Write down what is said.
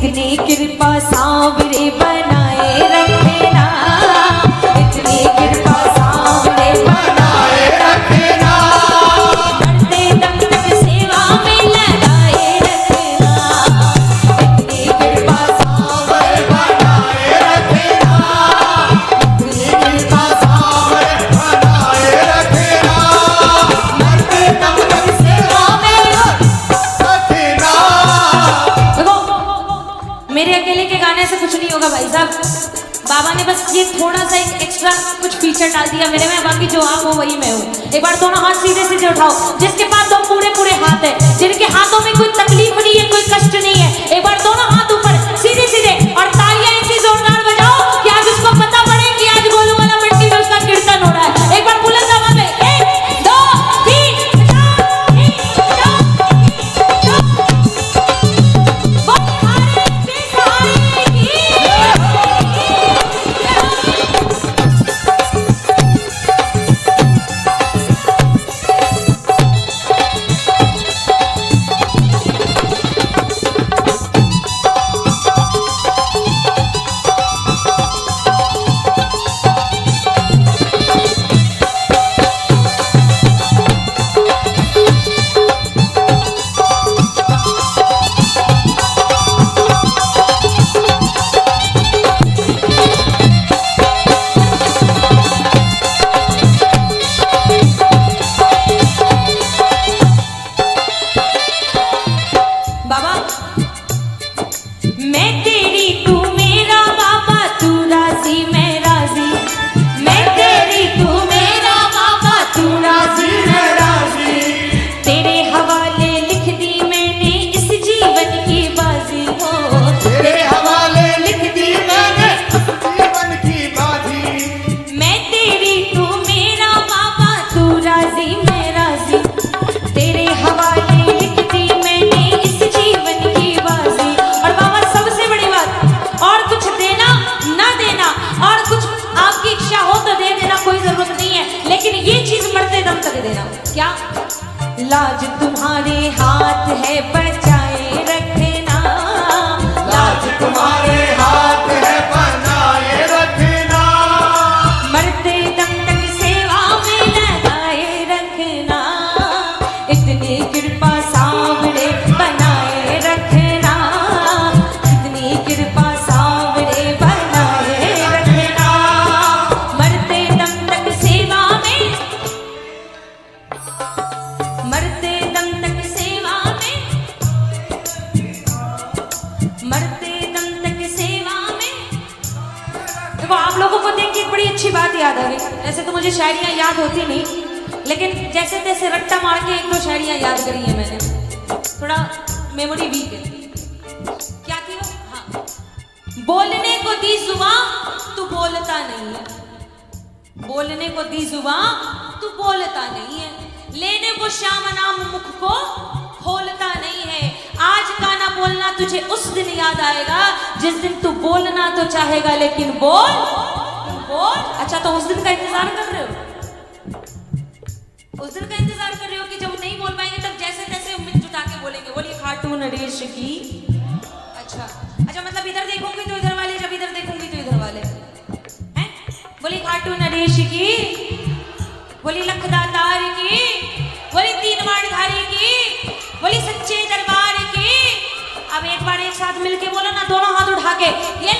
इतनी कृपा सांवरे बनाए रखना, इतनी कृपा सांवरे बनाए रखना, मरते दम तक सेवा में लगाए रखना, इतनी कृपा सांवरे बनाए रखना, इतनी कृपा सांवरे बनाए रखना, मरते दम तक सेवा में रखना। मेरे अकेले के गाने से कुछ नहीं होगा भाई साहब, बाबा ने बस ये थोड़ा सा एक एक्स्ट्रा कुछ फीचर डाल दिया मेरे में, बाकी जो आप हो वही मैं हूँ। एक बार दोनों हाथ सीधे सीधे उठाओ, जिसके पास दो पूरे पूरे हाथ है, जिनके हाथों में कोई तकलीफ नहीं है, कोई कष्ट नहीं है, एक बार दोनों हाथ ऊपर सीधे सीधे और तालियां इतनी जोरदार बजाओ कि आज उसको पता पड़े कि आज गोलू वाला मिट्टी में उसका कीर्तन हो रहा है। एक बार बुलंद आवाज में 1 2 3 क्या लाज तुम्हारे हाथ है बचाए रखना, लाज तुम्हारे हाथ है बनाए रखना, मरते दम तक सेवा में लगाए रखना, इतनी कृपा सांवरे बनाए रखना, इतनी कृपा सांवरे बनाए रखना, मरते दम तक सेवा में, मरते दम तक सेवा में, मरते दम तक सेवा में। देखो आप लोगों को देख के एक बड़ी अच्छी बात याद आ गई। ऐसे तो मुझे शायरियाँ याद होती नहीं, लेकिन जैसे तैसे रट्टा मार के 1-2 शायरियाँ याद करी है मैंने, थोड़ा मेमोरी वीक है। क्या थी वो? हाँ, बोलने को दी जुबां तू बोलता नहीं है, बोलने को दी जुबां तू बोलता नहीं है, लेने को श्याम नाम मुख को खोलता नहीं है, आज का ना बोलना तुझे उस दिन याद आएगा जिस दिन तू बोलना तो चाहेगा लेकिन बोल बोल। अच्छा तो उस दिन का इंतजार कर रहे हो, उस दिन का इंतजार कर रहे हो कि जब नहीं बोल पाएंगे तब जैसे तैसे उम्मीद जुटा के बोलेंगे, बोलिए खाटू नरेश की। अच्छा अच्छा, मतलब इधर देखूंगी तो इधर वाले, जब इधर देखूंगी तो इधर वाले हैं। बोलिए खाटू नरेश की, बोली लखदातार की, बोली 3 बाणधारी की, बोली सच्चे दरबार की। अब एक बार एक साथ मिलके बोलो ना, दोनों हाथ उठा के, ये